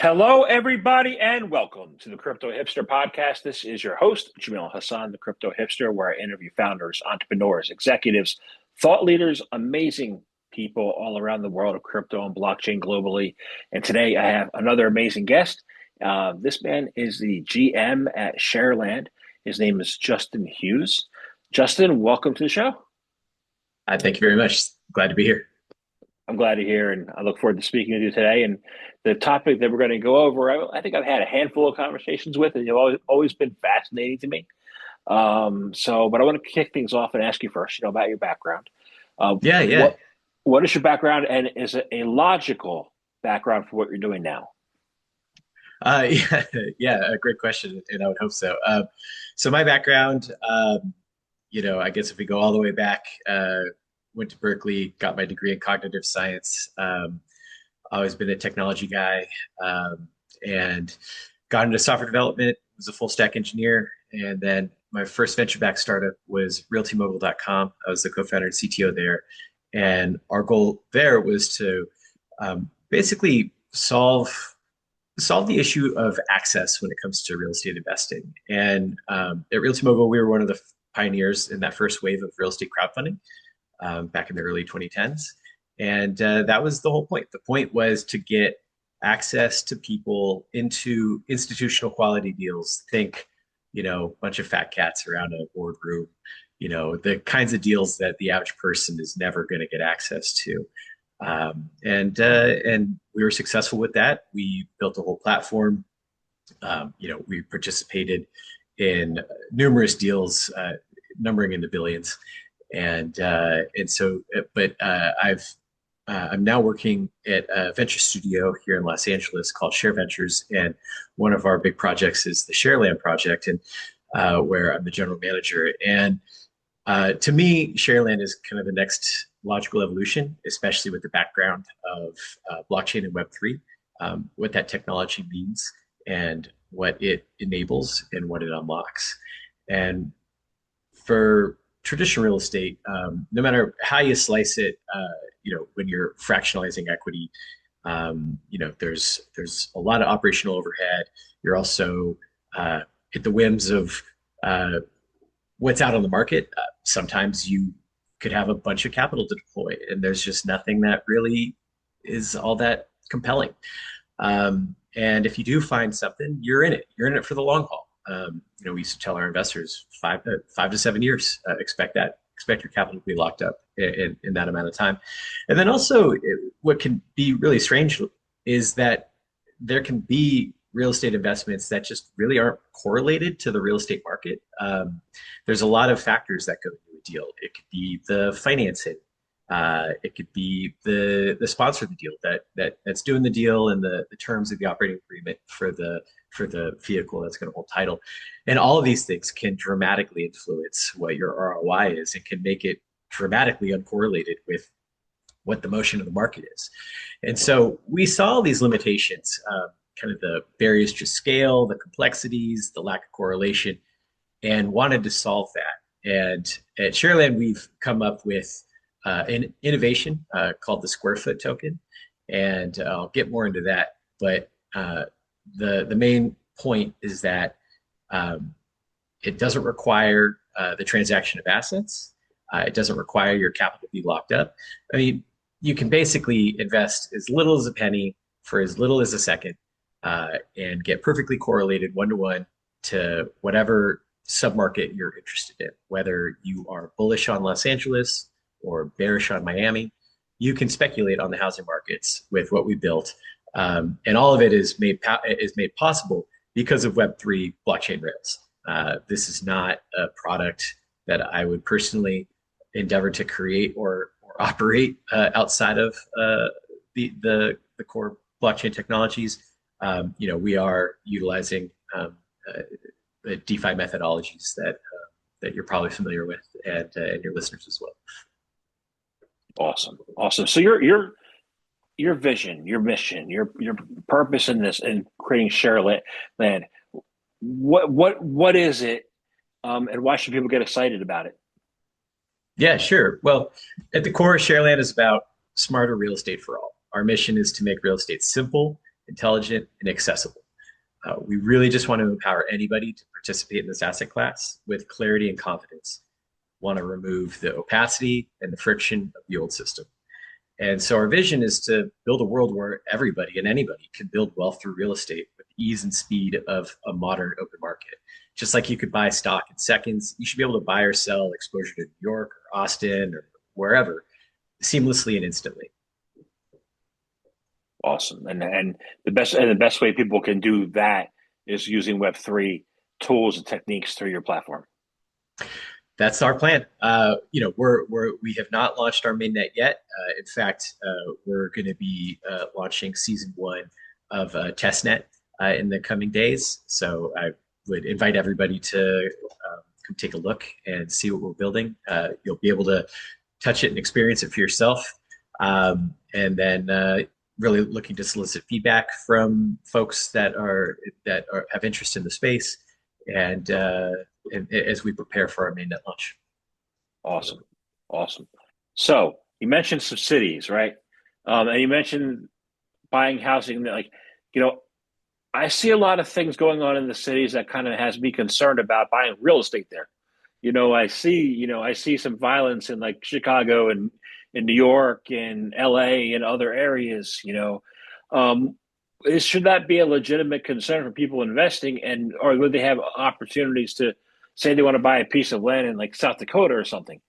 Hello, everybody, and welcome to the Crypto Hipster Podcast. This is your host, Jamil Hassan, the Crypto Hipster, where I interview founders, entrepreneurs, executives, thought leaders, amazing people all around the world of crypto and blockchain globally. And today I have another amazing guest. This man is the GM at Shareland. His name is Justin Hughes. Justin, welcome to the show. Thank you very much. Glad to be here. I'm glad to hear, and I look forward to speaking with you today. And the topic that we're going to go over, I think I've had a handful of conversations with, and you've always been fascinating to me. But I want to kick things off and ask you first, about your background. Uh, Yeah, yeah. what what is your background, and is it a logical background for what you're doing now? Yeah, yeah, a great question, and I would hope so. So my background, I guess if we go all the way back, went to Berkeley, got my degree in cognitive science. Always been a technology guy, and got into software development, was a full stack engineer, and then my first venture-backed startup was realtymobile.com. I was the co-founder and CTO there, and our goal there was to basically solve the issue of access when it comes to real estate investing. And at Realty Mobile, we were one of the pioneers in that first wave of real estate crowdfunding back in the early 2010s. And that was the whole point. The point was to get access to people into institutional quality deals. Think, bunch of fat cats around a boardroom, the kinds of deals that the average person is never going to get access to. And we were successful with that. We built a whole platform. We participated in numerous deals, numbering in the billions. I'm now working at a venture studio here in Los Angeles called Share Ventures, and one of our big projects is the Shareland project, and where I'm the general manager. And to me, Shareland is kind of the next logical evolution, especially with the background of blockchain and Web3, what that technology means and what it enables and what it unlocks. And for traditional real estate, no matter how you slice it, when you're fractionalizing equity, there's a lot of operational overhead. You're also at the whims of what's out on the market. Sometimes you could have a bunch of capital to deploy, and there's just nothing that really is all that compelling. And if you do find something, you're in it. You're in it for the long haul. We used to tell our investors 5 to 7 years. Expect your capital to be locked up in that amount of time. And then also, what can be really strange is that there can be real estate investments that just really aren't correlated to the real estate market. There's a lot of factors that go into a deal. It could be the financing. It could be the sponsor of the deal that's doing the deal and the terms of the operating agreement for the vehicle that's going to hold title. And all of these things can dramatically influence what your ROI is and can make it dramatically uncorrelated with what the motion of the market is. And so we saw these limitations, kind of the barriers to scale, the complexities, the lack of correlation, and wanted to solve that. And at Shareland, we've come up with an innovation called the square foot token. And I'll get more into that. But the main point is that it doesn't require the transaction of assets. It doesn't require your capital to be locked up. I mean, you can basically invest as little as a penny for as little as a second and get perfectly correlated one-to-one to whatever submarket you're interested in. Whether you are bullish on Los Angeles or bearish on Miami, you can speculate on the housing markets with what we built. And all of it is made possible because of Web3 blockchain rails. This is not a product that I would personally endeavor to create or operate outside of the core blockchain technologies. We are utilizing the DeFi methodologies that you're probably familiar with, and your listeners as well. Awesome. So your vision, your mission, your purpose in this and creating Shareland, what is it, and why should people get excited about it? Yeah, sure. Well, at the core, Shareland is about smarter real estate for all. Our mission is to make real estate simple intelligent, and accessible. We really just want to empower anybody to participate in this asset class with clarity and confidence. Want to remove the opacity and the friction of the old system. And so our vision is to build a world where everybody and anybody can build wealth through real estate with the ease and speed of a modern open market. Just like you could buy stock in seconds, you should be able to buy or sell exposure to New York or Austin or wherever seamlessly and instantly. Awesome. And the best way people can do that is using Web3 tools and techniques through your platform. That's our plan. We have not launched our mainnet yet. In fact, we're going to be launching season one of testnet in the coming days. So I would invite everybody to come take a look and see what we're building. You'll be able to touch it and experience it for yourself. And then really looking to solicit feedback from folks that have interest in the space, and as we prepare for our mainnet launch. Awesome. Awesome. So you mentioned some cities, right? And you mentioned buying housing. Like, you know, I see a lot of things going on in the cities that kind of has me concerned about buying real estate there. I see some violence in like Chicago and in New York and LA and other areas, should that be a legitimate concern for people investing, and or would they have opportunities to say they want to buy a piece of land in like South Dakota or something?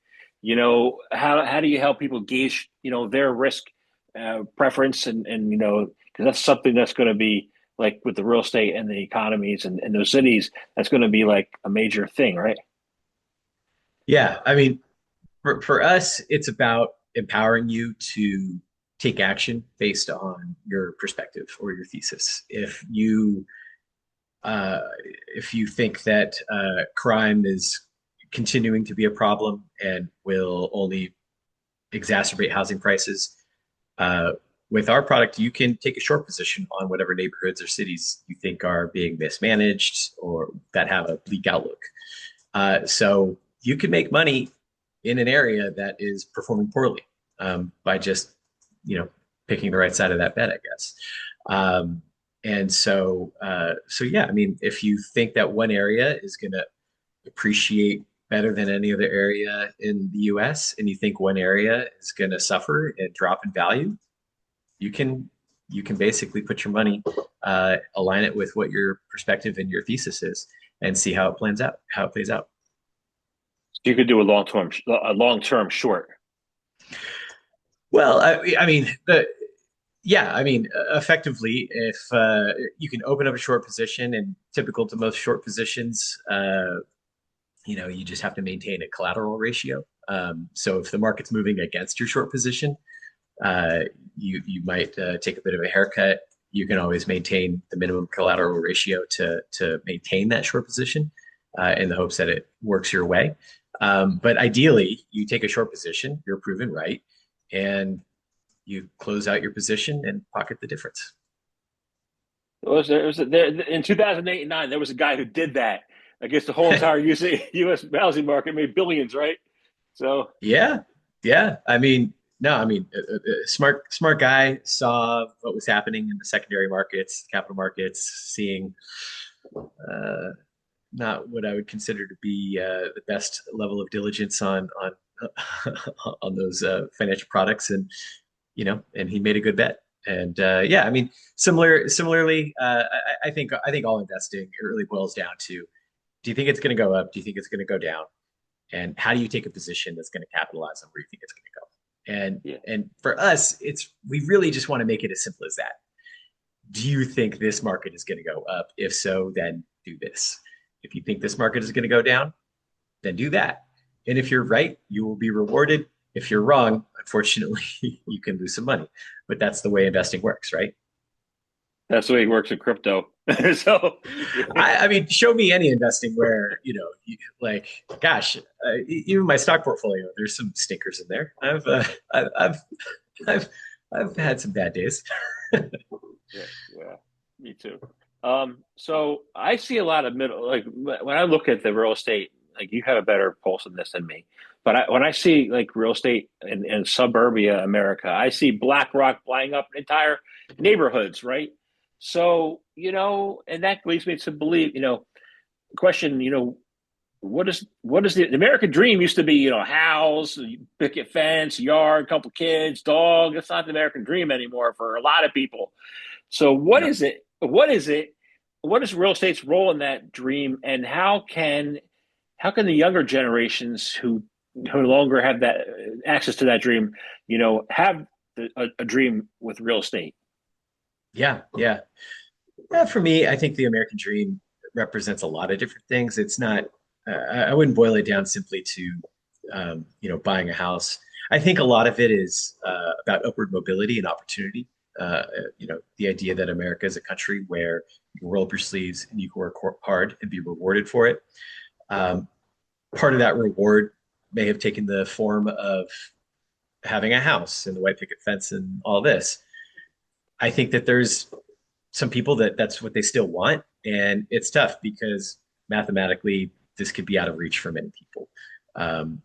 How do you help people gauge, their risk preference, and because that's something that's going to be like with the real estate and the economies and those cities, that's going to be like a major thing, right? Yeah, I mean, for us, it's about empowering you to take action based on your perspective or your thesis. Uh, if you think that crime is continuing to be a problem and will only exacerbate housing prices, uh, with our product, you can take a short position on whatever neighborhoods or cities you think are being mismanaged or that have a bleak outlook. So you can make money in an area that is performing poorly by just, you know, picking the right side of that bet, I guess. Um, and so yeah, I mean, if you think that one area is going to appreciate better than any other area in the US, and you think one area is going to suffer and drop in value, you can you can basically put your money, align it with what your perspective and your thesis is, and see how it plans out, how it plays out. You could do a long term short. Well, I mean, yeah, I mean, effectively, if you can open up a short position, and typical to most short positions, you just have to maintain a collateral ratio. So if the market's moving against your short position, uh, you might take a bit of a haircut. You can always maintain the minimum collateral ratio to maintain that short position in the hopes that it works your way. But ideally, you take a short position, you're proven right, and you close out your position and pocket the difference. There in 2008 and nine. There was a guy who did that against the whole entire U.S. housing market, made billions, right? So Yeah, yeah. I mean, no, I mean, smart guy saw what was happening in the secondary markets, capital markets, seeing uh, not what I would consider to be the best level of diligence on on those financial products, and and he made a good bet. And yeah, I mean, similarly, I think all investing, it really boils down to: do you think it's going to go up? Do you think it's going to go down? And how do you take a position that's going to capitalize on where you think it's going to go? And yeah, and for us, we really just want to make it as simple as that. Do you think this market is going to go up? If so, then do this. If you think this market is going to go down, then do that. And if you're right, you will be rewarded. If you're wrong, unfortunately, you can lose some money. But that's the way investing works, right? that's the way it works in crypto. So yeah, I mean, show me any investing where, like, gosh, even my stock portfolio, there's some stinkers in there. I've, I've, I've had some bad days. yeah, me too. So I see a lot of middle, like when I look at the real estate, like you have a better pulse on this than me. But when I see like real estate in suburbia America, I see BlackRock buying up entire neighborhoods, right? So, and that leads me to believe, question, what is the American dream used to be, house, picket fence, yard, couple kids, dog. It's not the American dream anymore for a lot of people. So what Yeah. is it? What is it? What is real estate's role in that dream, and how can the younger generations who no longer have that access to that dream, have a dream with real estate? Yeah, yeah. Yeah, for me, I think the American dream represents a lot of different things. It's not, I wouldn't boil it down simply to, buying a house. I think a lot of it is about upward mobility and opportunity. The idea that America is a country where you can roll up your sleeves and you can work hard and be rewarded for it. Um, Part of that reward may have taken the form of having a house and the white picket fence and all this. I think that there's some people that's what they still want, and it's tough because mathematically this could be out of reach for many people.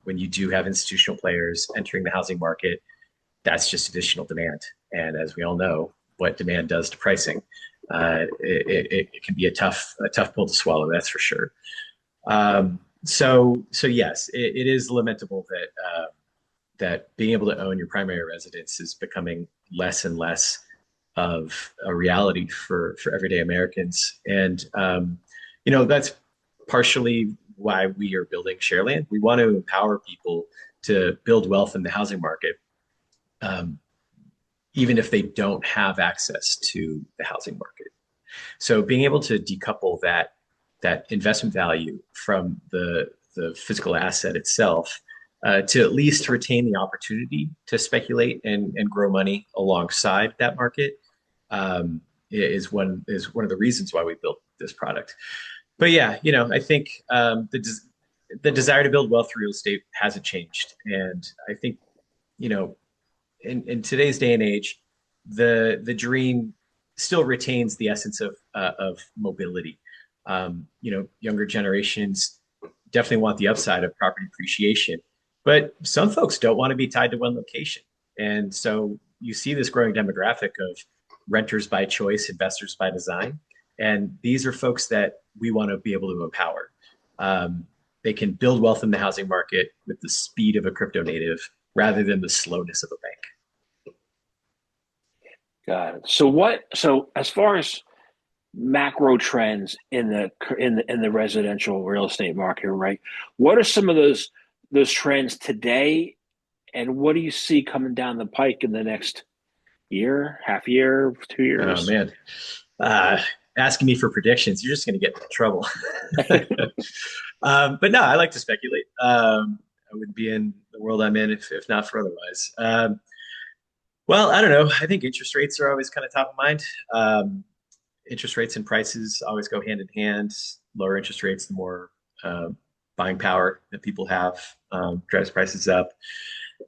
When you do have institutional players entering the housing market, that's just additional demand, and as we all know, what demand does to pricing, it can be a tough pill to swallow. That's for sure. So yes, it is lamentable that being able to own your primary residence is becoming less and less of a reality for everyday Americans. And that's partially why we are building Shareland. We want to empower people to build wealth in the housing market, um, even if they don't have access to the housing market. So being able to decouple that investment value from the physical asset itself, to at least retain the opportunity to speculate and grow money alongside that market, is one of the reasons why we built this product. But yeah, I think the desire to build wealth through real estate hasn't changed, and I think you know in today's day and age, the dream still retains the essence of mobility. Younger generations definitely want the upside of property appreciation, but some folks don't want to be tied to one location. And so you see this growing demographic of renters by choice, investors by design. And these are folks that we want to be able to empower. Um, they can build wealth in the housing market with the speed of a crypto native rather than the slowness of a bank. Got it. So as far as macro trends in the residential real estate market, right? What are some of those trends today, and what do you see coming down the pike in the next year, half year, two Oh years? man, uh, asking me for predictions, you're just going to get into trouble. But no, I like to speculate. I wouldn't be in the world I'm in if not for otherwise. Well, I don't know. I think interest rates are always kind of top of mind. Interest rates and prices always go hand in hand. Lower interest rates, the more uh, buying power that people have, drives prices up.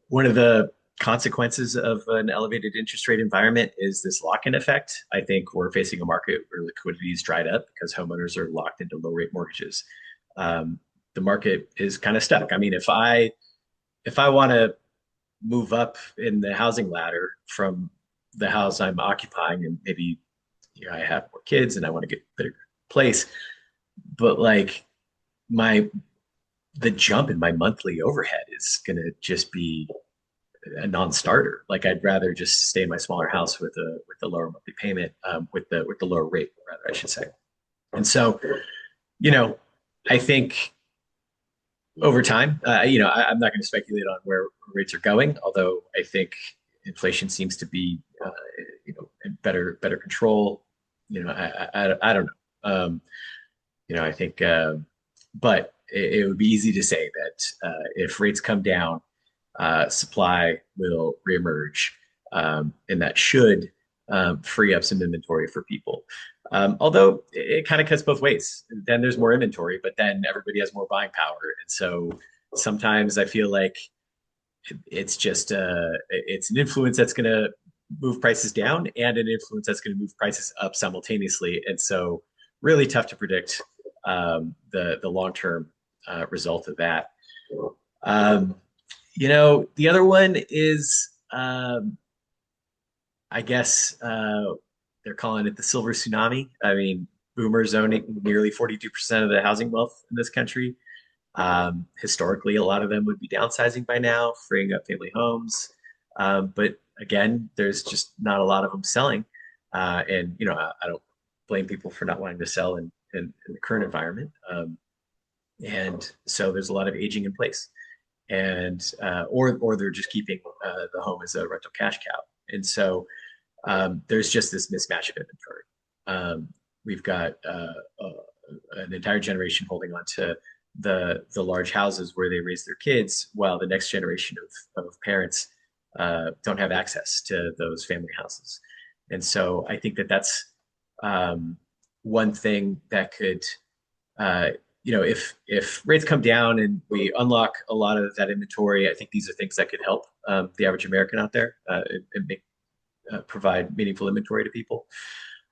One of the consequences of an elevated interest rate environment is this lock-in effect. I think we're facing a market where liquidity is dried up because homeowners are locked into low-rate mortgages. Um, the market is kind of stuck. I mean, if I want to move up in the housing ladder from the house I'm occupying, and maybe I have more kids and I want to get a better place, but like my the jump in my monthly overhead is going to just be a non-starter. Like I'd rather just stay in my smaller house with the lower monthly payment, with the lower rate, rather, I should say. And so, you know, I think over time, I'm not going to speculate on where rates are going, although I think inflation seems to be, in better control. I don't know. I think, but it would be easy to say that if rates come down, supply will reemerge, and that should free up some inventory for people. Although it kind of cuts both ways. Then there's more inventory, but then everybody has more buying power, and so sometimes I feel like it's an influence that's going to move prices down and an influence that's going to move prices up simultaneously, and so really tough to predict the long term result of that. Um, the other one is, I guess, they're calling it the silver tsunami. I mean, boomers owning nearly 42% of the housing wealth in this country. Historically, a lot of them would be downsizing by now, freeing up family homes. But again, there's just not a lot of them selling. And I don't blame people for not wanting to sell in the current environment. And so there's a lot of aging in place, and or they're just keeping the home as a rental cash cow. And so there's just this mismatch of inventory. We've got an entire generation holding on to the large houses where they raise their kids, while the next generation of parents don't have access to those family houses. And so I think that's one thing that could, if rates come down and we unlock a lot of that inventory, I think these are things that could help the average American out there and provide meaningful inventory to people.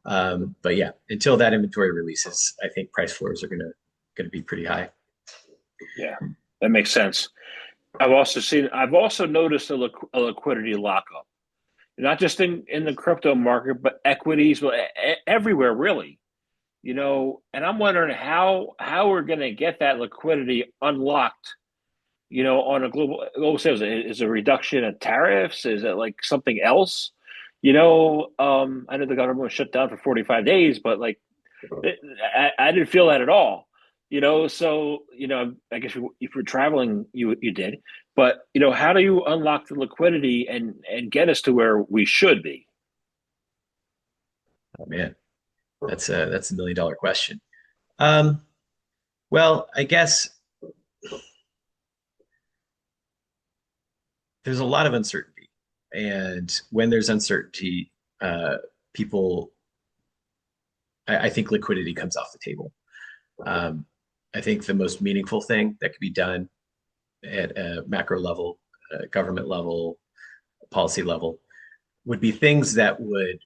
But yeah, until that inventory releases, I think price floors are gonna be pretty high. Yeah, that makes sense. I've also noticed a liquidity lockup, not just in the crypto market, but equities, but everywhere really. And I'm wondering how we're going to get that liquidity unlocked. On a global sales, is a reduction of tariffs? Is it like something else? I know the government was shut down for 45 days, but like I didn't feel that at all. So I guess if you're traveling, you did. But how do you unlock the liquidity and get us to where we should be? Oh man, that's $1 million question. Um, well, I guess there's a lot of uncertainty, and when there's uncertainty, people, I think liquidity comes off the table. Um, I think the most meaningful thing that could be done at a macro level, government level, policy level, would be things that would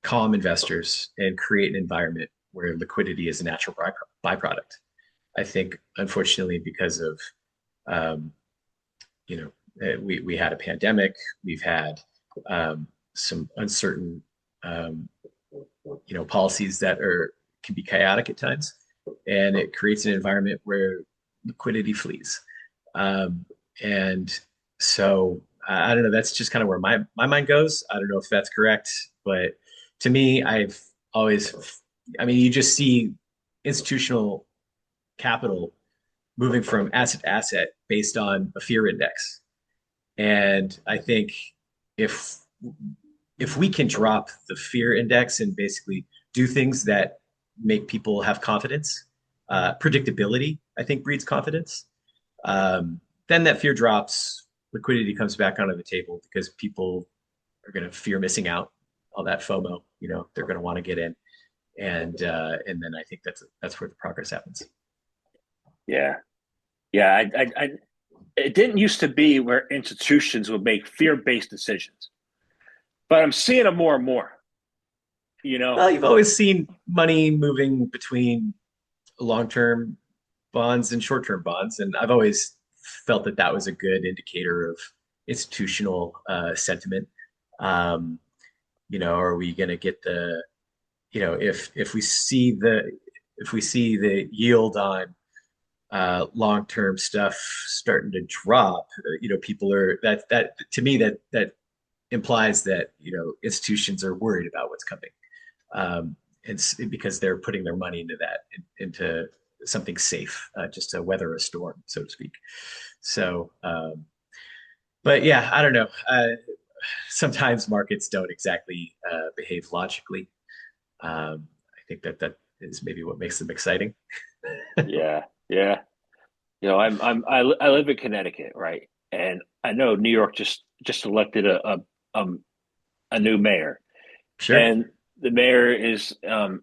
calm investors and create an environment where liquidity is a natural byproduct. I think, unfortunately, because of um, we had a pandemic, we've had some uncertain policies that are can be chaotic at times, and it creates an environment where liquidity flees. Um, and so I don't know. That's just kind of where my mind goes. I don't know if that's correct, but to me, I've always, I mean, you just see institutional capital moving from asset to asset based on a fear index. And I think if if we can drop the fear index and basically do things that make people have confidence, predictability, I think breeds confidence. Then that fear drops, liquidity comes back onto the table because people are going to fear missing out, all that FOMO. They're going to want to get in, and then I think that's where the progress happens. Yeah, yeah. It didn't used to be where institutions would make fear-based decisions, but I'm seeing it more and more. You know, Well, you've always seen money moving between long-term bonds and short-term bonds, and I've always felt that that was a good indicator of institutional sentiment. Um, are we going to get if we see the yield on long-term stuff starting to drop, people are that to me that implies that institutions are worried about what's coming, because they're putting their money into into something safe, just to weather a storm, so to speak. So, but yeah, I don't know. Sometimes markets don't exactly behave logically. I think that is maybe what makes them exciting. yeah, yeah. I live in Connecticut, right? And I know New York just elected um, a new mayor, Sure. and the mayor is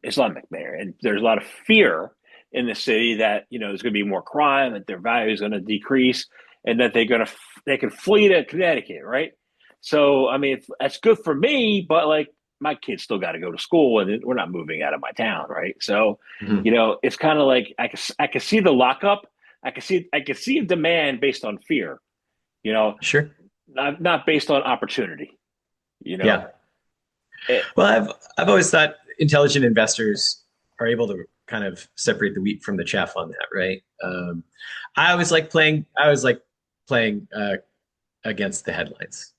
Islamic mayor, and there's a lot of fear in the city that there's going to be more crime, that their value is going to decrease, and that they can flee to Connecticut, right? So I mean, that's good for me, but like my kids still got to go to school, and we're not moving out of my town, right? So Mhm. it's kind of like I can see the lockup. I can see a demand based on fear, you know, Sure. not based on opportunity, you know. Yeah. It, Well, I've always thought intelligent investors are able to kind of separate the wheat from the chaff on that, right? I always like playing against the headlines.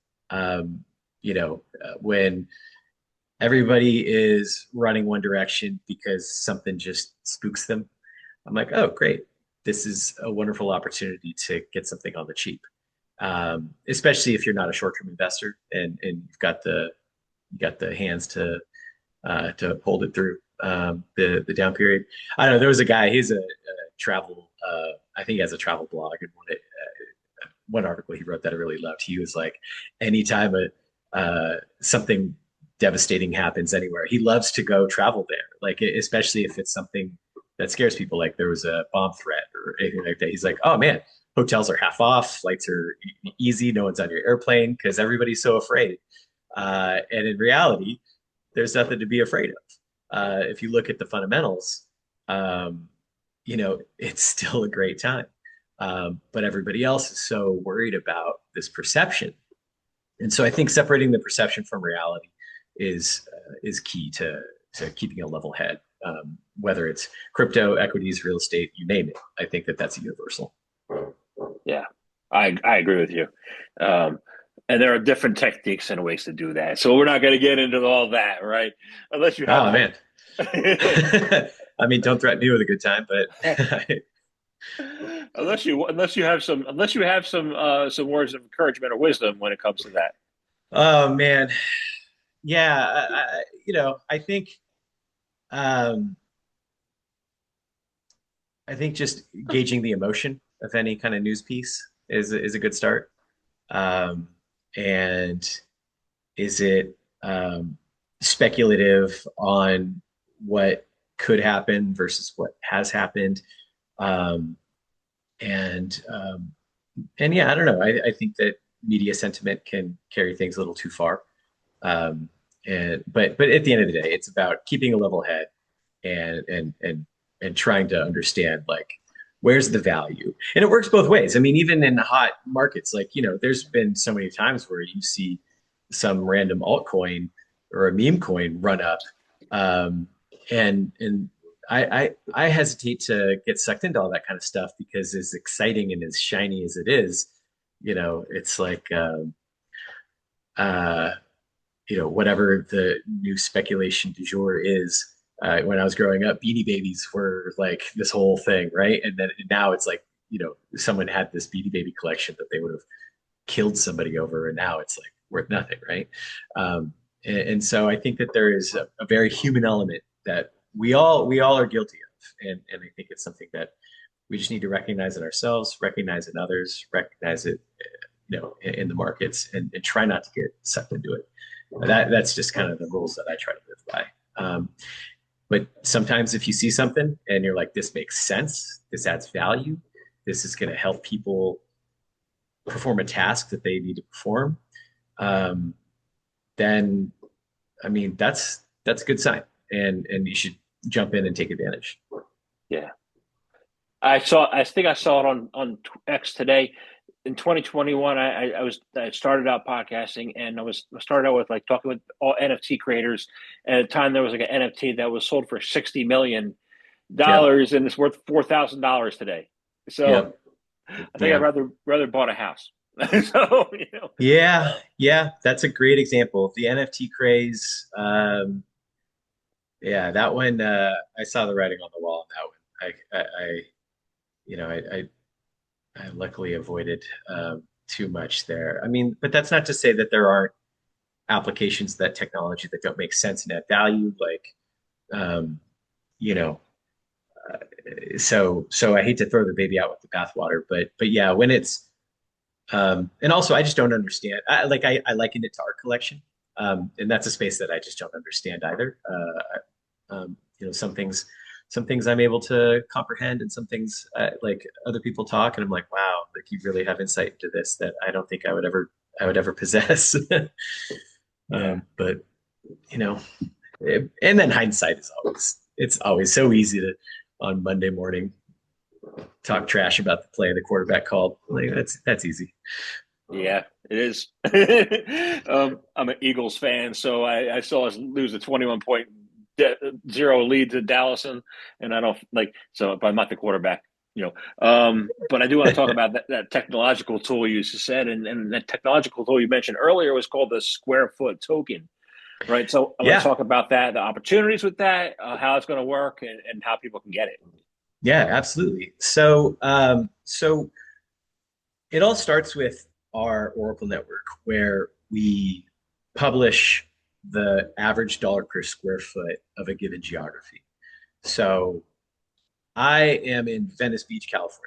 When everybody is running one direction because something just spooks them, I'm like, oh, great. This is a wonderful opportunity to get something on the cheap. Especially if you're not a short-term investor and you got the hands to hold it through the down period. I don't know. There was a guy. He's a travel. I think he has a travel blog, and one article he wrote that I really loved. He was like, anytime something devastating happens anywhere, he loves to go travel there. Like especially if it's something that scares people, like there was a bomb threat or anything like that. He's like, oh man, hotels are half off, flights are easy, no one's on your airplane because everybody's so afraid. And in reality, there's nothing to be afraid of. If you look at the fundamentals, um, it's still a great time. But everybody else is so worried about this perception. And so I think separating the perception from reality is key to keeping a level head. Whether it's crypto, equities, real estate, you name it. I think that that's universal. yeah, I agree with you. Um, and there are different techniques and ways to do that. So we're not going to get into all that, right? Unless you have Oh one. man. I mean, don't threaten me with a good time, but Unless you have some words of encouragement or wisdom when it comes to that. oh man, yeah. I think um, just gauging the emotion of any kind of news piece is a good start. Um, and is it speculative on what could happen versus what has happened? Um, and and yeah, I don't know. I think that media sentiment can carry things a little too far. Um, but at the end of the day, it's about keeping a level head and trying to understand like where's the value. And it works both ways. I mean, even in hot markets, like there's been so many times where you see some random altcoin or a meme coin run up, um, and I hesitate to get sucked into all that kind of stuff because as exciting and as shiny as it is, it's like uh, whatever the new speculation du jour is. When I was growing up, Beanie Babies were like this whole thing, right? And then now it's like someone had this Beanie Baby collection that they would have killed somebody over, and now it's like worth nothing, right? And so I think that there is a very human element that we all are guilty of, and I think it's something that we just need to recognize in ourselves, recognize in others, recognize it, in the markets, and try not to get sucked into it. That's just kind of the rules that I try to live by. But sometimes if you see something and you're like, this makes sense, this adds value, this is going to help people perform a task that they need to perform, um, then I mean that's a good sign, and you should jump in and take advantage. Yeah, I think I saw it on X today. In 2021, I started out podcasting, and I started out with like talking with all NFT creators. And at the time, there was like an NFT that was sold for Yep, $60 million, and it's worth $4,000 today. So yep, I think I'd yeah, rather bought a house. So yeah. That's a great example. The NFT craze. Yeah, that one. I saw the writing on the wall on that one. You know, I luckily avoided too much there. I mean, but that's not to say that there aren't applications of that technology that don't make sense and add value. Like, um, you know, so I hate to throw the baby out with the bathwater, but yeah, when it's and also I just don't understand. I liken it to art collection, and that's a space that I just don't understand either. Some things I'm able to comprehend, and some things like other people talk, and I'm like, wow, like you really have insight into this that I don't think I would ever possess. yeah, But you know, and then hindsight is it's always so easy to on Monday morning talk trash about the play the quarterback called. Like that's easy. Yeah, it is. I'm an Eagles fan, so I saw us lose a 21.0 lead to Dallas, and I don't like so. But I'm not the quarterback, you know. But I do want to talk about that technological tool you said, and that technological tool you mentioned earlier was called the square foot token, right? So I want to Yeah, talk about that, the opportunities with that, how it's going to work, and how people can get it. yeah, absolutely. So it all starts with our Oracle network, where we publish the average dollar per square foot of a given geography. So I am in Venice Beach, California,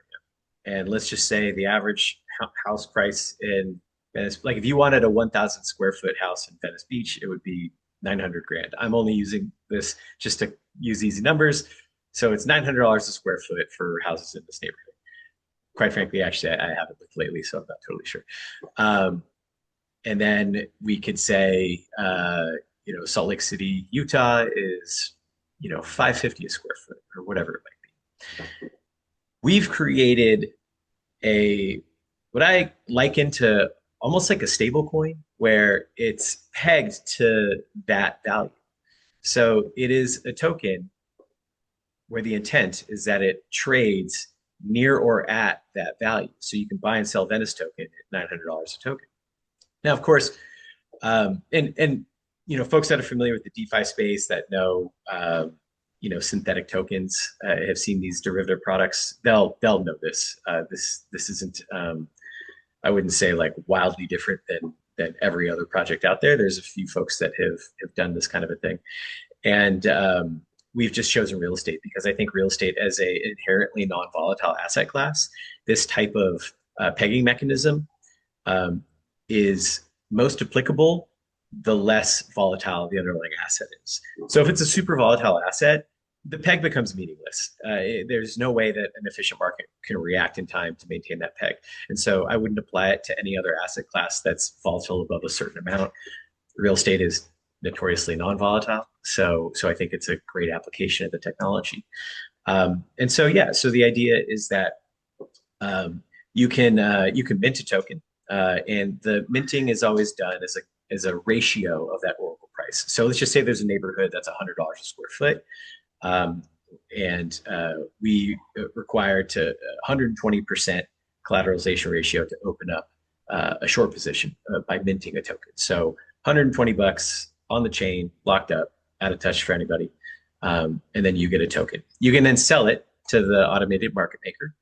and let's just say the average house price in Venice, like if you wanted a 1,000 square foot house in Venice Beach, it would be 900 grand. I'm only using this just to use easy numbers. So it's $900 a square foot for houses in this neighborhood. Quite frankly, actually, I haven't looked lately, so I'm not totally sure. Um, and then we could say, Salt Lake City, Utah is, 550 a square foot or whatever it might be. We've created a what I liken to almost like a stable coin where it's pegged to that value. So it is a token where the intent is that it trades near or at that value. So you can buy and sell Venice token at $900 a token. Now, of course, and folks that are familiar with the DeFi space that know synthetic tokens have seen these derivative products. They'll know this. This isn't I wouldn't say like wildly different than every other project out there. There's a few folks that have done this kind of a thing, and we've just chosen real estate because I think real estate as a inherently non-volatile asset class, this type of pegging mechanism um, is most applicable the less volatile the underlying asset is. So if it's a super volatile asset, the peg becomes meaningless. There's no way that an efficient market can react in time to maintain that peg. And so I wouldn't apply it to any other asset class that's volatile above a certain amount. Real estate is notoriously non-volatile. So I think it's a great application of the technology. And so, yeah, so the idea is that um, you can mint a token, and the minting is always done as a ratio of that Oracle price. So let's just say there's a neighborhood that's $100 a square foot, um, and we require to 120% collateralization ratio to open up a short position by minting a token. So 120 bucks on the chain, locked up, out of touch for anybody, and then you get a token. You can then sell it to the automated market maker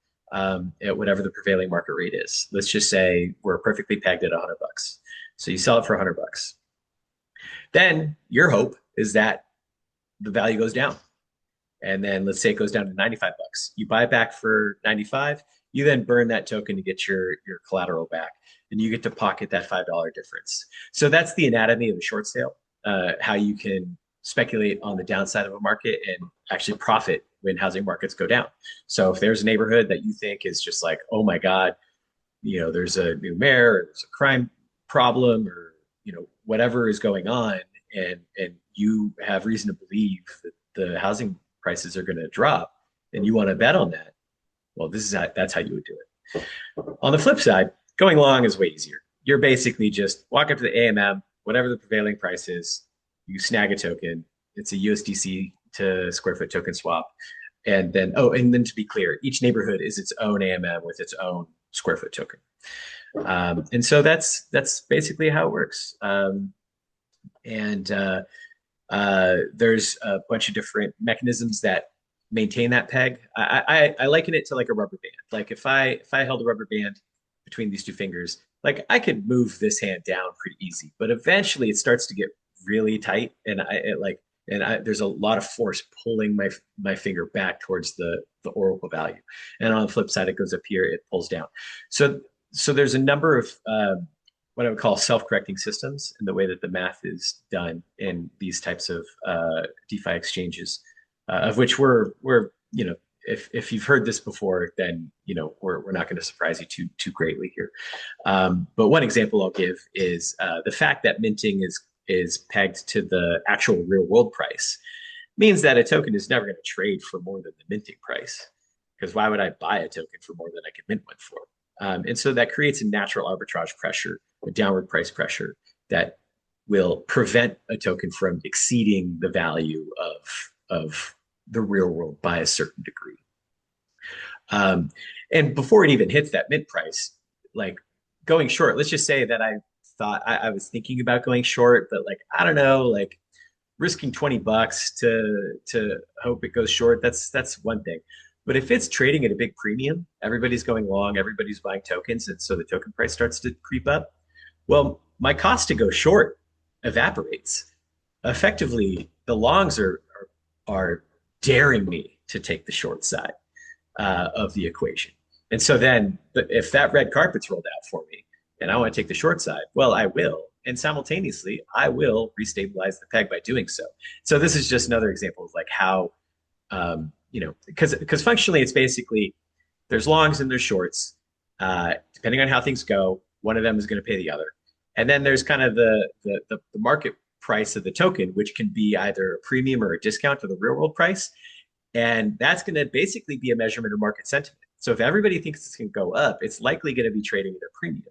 at whatever the prevailing market rate is. Let's just say we're perfectly pegged at 100 bucks. So you sell it for 100 bucks. Then your hope is that the value goes down. And then let's say it goes down to 95 bucks. You buy it back for 95. You then burn that token to get your collateral back, and you get to pocket that $5 difference. So that's the anatomy of a short sale, how you can speculate on the downside of a market and actually profit when housing markets go down. So if there's a neighborhood that you think is just like, oh my God, there's a new mayor, or there's a crime problem, or whatever is going on, and you have reason to believe that the housing prices are going to drop, and you want to bet on that, well, that's how you would do it. On the flip side, going long is way easier. You're basically just walk up to the AMM, whatever the prevailing price is, you snag a token. It's a USDC to square foot token swap. And then to be clear, each neighborhood is its own AMM with its own square foot token. And so that's basically how it works. And there's a bunch of different mechanisms that maintain that peg. I liken it to like a rubber band. Like if I held a rubber band between these two fingers, like I could move this hand down pretty easy, but eventually it starts to get really tight, and there's a lot of force pulling my finger back towards the oracle value. And on the flip side, it goes up here, it pulls down. So there's a number of what I would call self-correcting systems in the way that the math is done in these types of DeFi exchanges, of which we're if you've heard this before, then we're not going to surprise you too greatly here. But one example I'll give is the fact that minting is pegged to the actual real world price means that a token is never going to trade for more than the minting price. Because why would I buy a token for more than I can mint one for? And so that creates a natural arbitrage pressure, a downward price pressure that will prevent a token from exceeding the value of the real world by a certain degree. Um, and before it even hits that mint price, like going short, let's just say that I was thinking about going short, but like, I don't know, like risking $20 to hope it goes short, that's one thing. But if it's trading at a big premium, everybody's going long, everybody's buying tokens, and so the token price starts to creep up. Well, my cost to go short evaporates. Effectively, the longs are daring me to take the short side of the equation. And so then, if that red carpet's rolled out for me, and I want to take the short side, well, I will. And simultaneously, I will restabilize the peg by doing so. So this is just another example of like how, because functionally it's basically there's longs and there's shorts. Depending on how things go, one of them is going to pay the other. And then there's kind of the market price of the token, which can be either a premium or a discount to the real world price. And that's going to basically be a measurement of market sentiment. So if everybody thinks it's going to go up, it's likely going to be trading at a premium,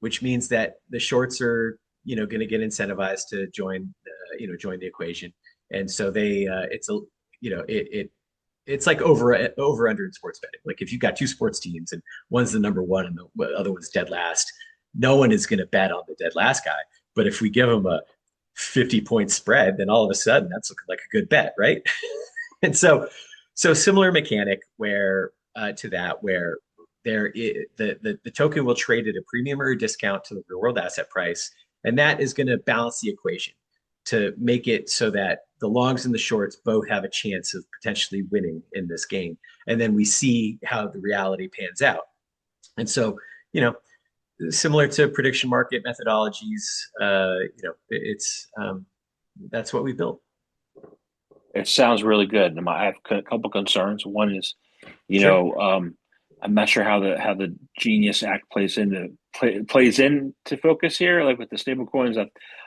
which means that the shorts are, going to get incentivized to join the equation. And so it's a, it's like over under in sports betting. Like if you've got two sports teams and one's the number one and the other one's dead last, no one is going to bet on the dead last guy. But if we give them a 50-point spread, then all of a sudden that's looking like a good bet, right? And so similar mechanic where to that where the token will trade at a premium or a discount to the real world asset price, and that is going to balance the equation to make it so that the longs and the shorts both have a chance of potentially winning in this game. And then we see how the reality pans out. And so, similar to prediction market methodologies, it's that's what we built. It sounds really good. I have a couple concerns. One is, Sure. I'm not sure how the Genius Act plays into focus here. Like with the stable coins,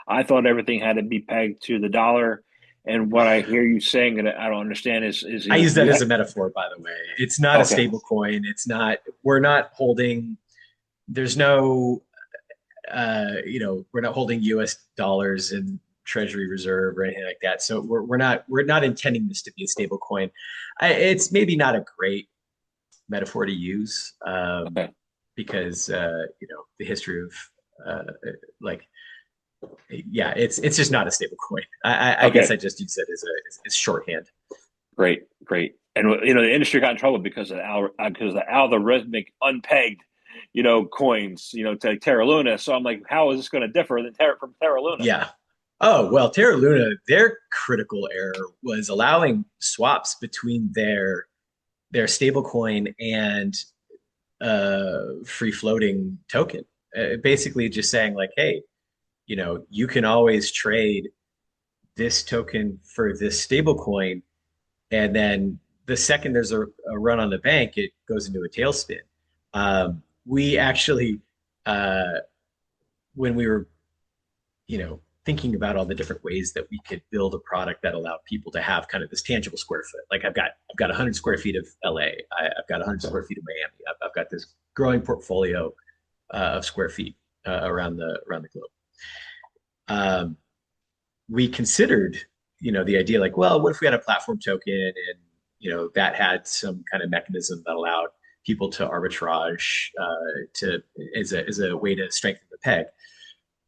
I thought everything had to be pegged to the dollar. And what I hear you saying that I don't understand is I use that you as a metaphor, by the way. It's not a okay, stable coin. It's not, we're not holding, there's no, we're not holding US dollars in Treasury Reserve or anything like that. So we're not intending this to be a stable coin. It's maybe not a great metaphor to use okay, because the history of like yeah, it's just not a stable coin. I guess okay. I just use it as shorthand. Great. And the industry got in trouble because of the algorithmic unpegged, coins, to Terra Luna. So I'm like, how is this going to differ from Terra Luna? Yeah. Oh well, Terra Luna, their critical error was allowing swaps between their stablecoin and free floating token. Basically, just saying like, hey, you can always trade this token for this stablecoin, and then the second there's a run on the bank, it goes into a tailspin. We actually, when we were, thinking about all the different ways that we could build a product that allowed people to have kind of this tangible square foot. Like I've got 100 square feet of LA. Have got 100 square feet of Miami. I've got this growing portfolio of square feet around the globe. Um, we considered, the idea like, well, what if we had a platform token and, that had some kind of mechanism that allowed people to arbitrage to as a way to strengthen the peg.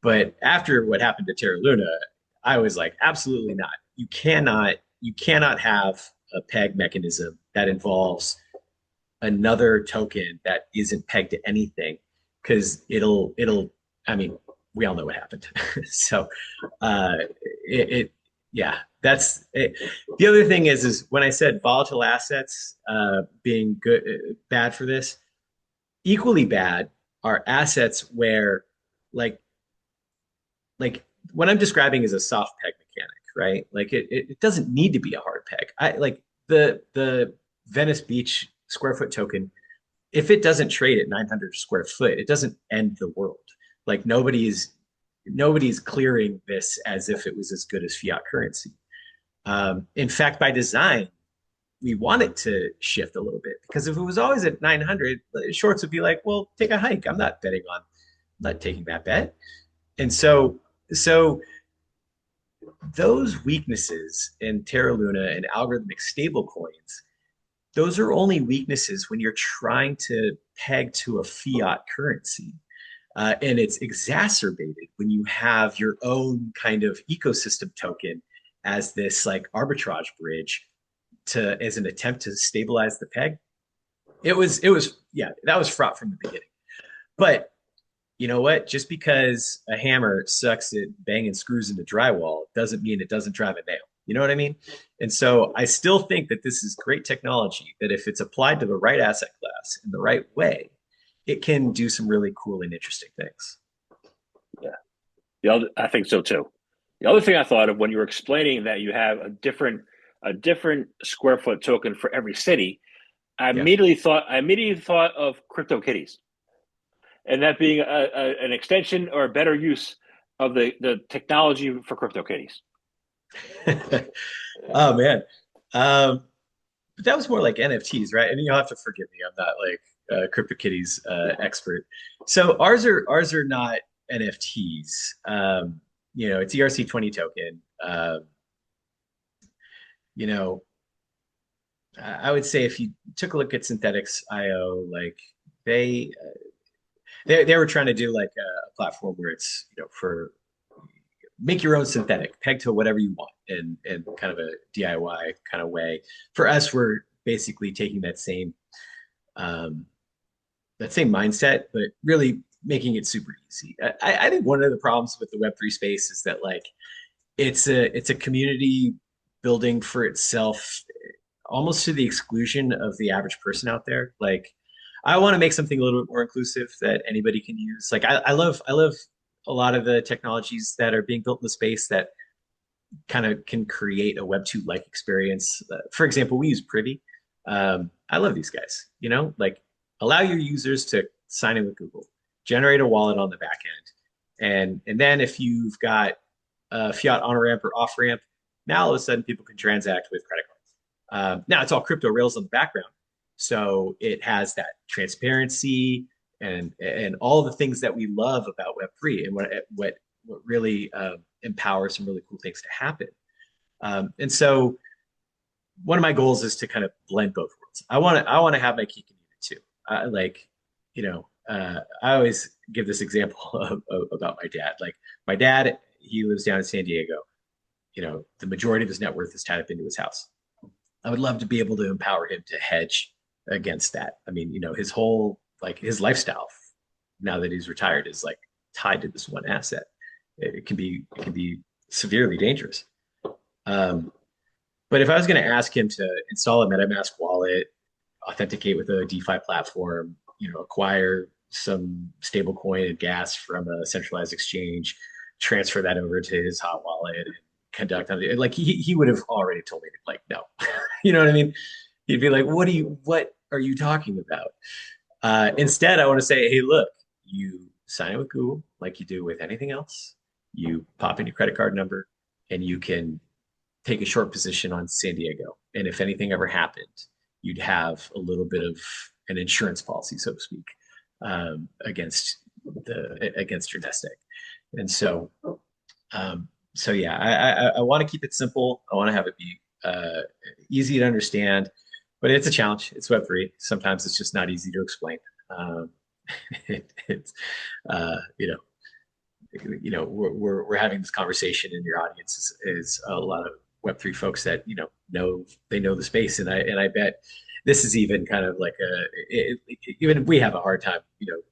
But after what happened to Terra Luna, I was like, absolutely not. You cannot have a peg mechanism that involves another token that isn't pegged to anything because I mean, we all know what happened. So uh yeah, that's it. The other thing is when I said volatile assets being bad for this, equally bad are assets where like like what I'm describing is a soft peg mechanic, right? Like it doesn't need to be a hard peg. I like the Venice Beach square foot token. If it doesn't trade at 900 square foot, it doesn't end the world. Like nobody's clearing this as if it was as good as fiat currency. In fact, by design, we want it to shift a little bit Because if it was always at 900, shorts would be like, well, take a hike. I'm not taking that bet. And so those weaknesses in Terra Luna and algorithmic stablecoins, those are only weaknesses when you're trying to peg to a fiat currency. And it's exacerbated when you have your own kind of ecosystem token as this like arbitrage bridge to as an attempt to stabilize the peg. Yeah, that was fraught from the beginning. But you know what? Just because a hammer sucks at banging screws into drywall doesn't mean it doesn't drive a nail. You know what I mean? And so I still think that this is great technology that if it's applied to the right asset class in the right way, it can do some really cool and interesting things. Yeah. I think so too. The other thing I thought of when you were explaining that you have a different square foot token for every city, Yeah. I immediately thought of crypto kitties, and that being an extension or a better use of the technology for crypto kitties. Oh man. But that was more like NFTs, right? And you'll have to forgive me. I'm not like CryptoKitties expert. So ours are not NFTs. It's ERC20 token. You know, I would say if you took a look at Synthetics IO, like they they were trying to do like a platform where it's for make your own synthetic, peg to whatever you want, and kind of a DIY kind of way. For us, we're basically taking um, that same mindset, but really making it super easy. I think one of the problems with the Web3 space is that like it's a community building for itself, almost to the exclusion of the average person out there. Like, I want to make something a little bit more inclusive that anybody can use. Like, I love a lot of the technologies that are being built in the space that kind of can create a Web 2 like experience. For example, we use Privy. I love these guys, like allow your users to sign in with Google, generate a wallet on the back end. And then if you've got a fiat on ramp or off ramp, now all of a sudden people can transact with credit cards. Now it's all crypto rails on the background. So it has that transparency and all the things that we love about Web3 and what really empowers some really cool things to happen. And so one of my goals is to kind of blend both worlds. I want to have my cake and eat it too. I always give this example about my dad. Like my dad, he lives down in San Diego. The majority of his net worth is tied up into his house. I would love to be able to empower him to hedge against that. I mean, his whole like his lifestyle now that he's retired is like tied to this one asset. It can be severely dangerous. Um, but if I was going to ask him to install a MetaMask wallet, authenticate with a DeFi platform, acquire some stable coin and gas from a centralized exchange, transfer that over to his hot wallet and conduct on it, like he would have already told me like no. You know what I mean? He'd be like, what are you talking about? Instead, I want to say, hey, look, you sign in with Google like you do with anything else. You pop in your credit card number and you can take a short position on San Diego. And if anything ever happened, you'd have a little bit of an insurance policy, so to speak, against your nest egg. And so yeah, I want to keep it simple. I want to have it be easy to understand, but it's a challenge. It's Web3. Sometimes it's just not easy to explain. It's you know we're having this conversation, and your audience is a lot of Web3 folks that know the space, and I bet this is even kind of like even if we have a hard time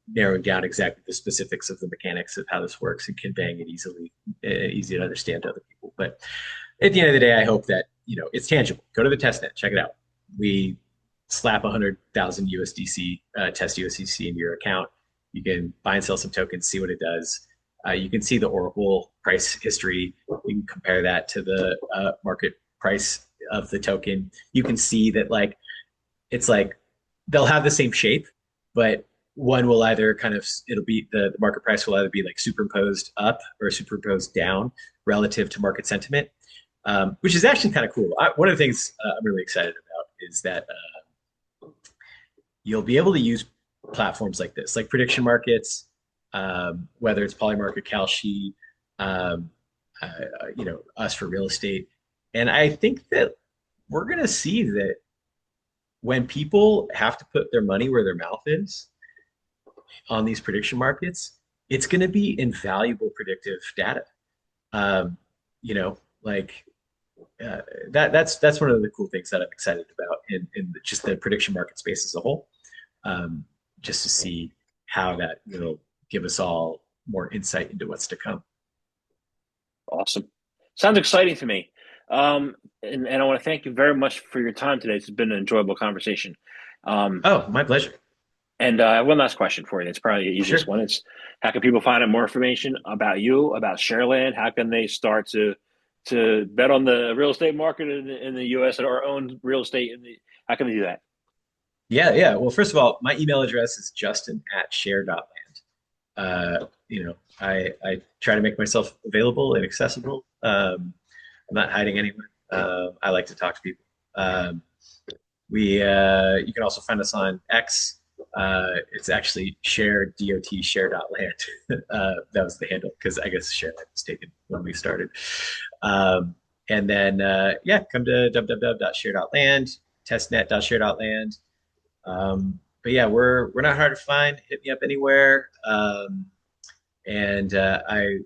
narrowing down exactly the specifics of the mechanics of how this works and conveying it easy to understand to other people. But at the end of the day, I hope that it's tangible. Go to the testnet, check it out. We slap 100,000 USDC test USDC into your account. You can buy and sell some tokens, see what it does. You can see the Oracle price history. You can compare that to the market price of the token. You can see that it's like they'll have the same shape, but one will either it'll be the market price will either be like superimposed up or superimposed down relative to market sentiment, which is actually kind of cool. One of the things I'm really excited about is that you'll be able to use platforms like this, like prediction markets, whether it's Polymarket, Kalshi, um, us for real estate. And I think that we're going to see that when people have to put their money where their mouth is on these prediction markets, it's going to be invaluable predictive data. Um, you know, like that's one of the cool things that I'm excited about in just the prediction market space as a whole. Um, just to see how that will give us all more insight into what's to come. Awesome. Sounds exciting to me. And I want to thank you very much for your time today. It's been an enjoyable conversation. Um, Oh, my pleasure. and one last question for you. It's probably the easiest Sure. one. It's how can people find out more information about you, about Shareland? How can they start to bet on the real estate market in the U.S. or own real estate how can they do that? Yeah, yeah. Well, first of all, my email address is justin@share.land. I try to make myself available and accessible. I'm not hiding anywhere. I like to talk to people. You can also find us on X. It's actually share.land. That was the handle because I guess share was taken when we started. And then come to www.share.land, testnet.share.land. But yeah, we're not hard to find. Hit me up anywhere. And I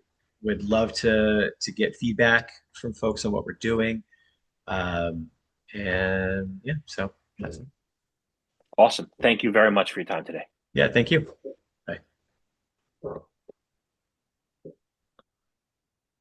would love to get feedback from folks on what we're doing. And yeah, so that's it. Awesome. Thank you very much for your time today. Yeah, thank you. Bye.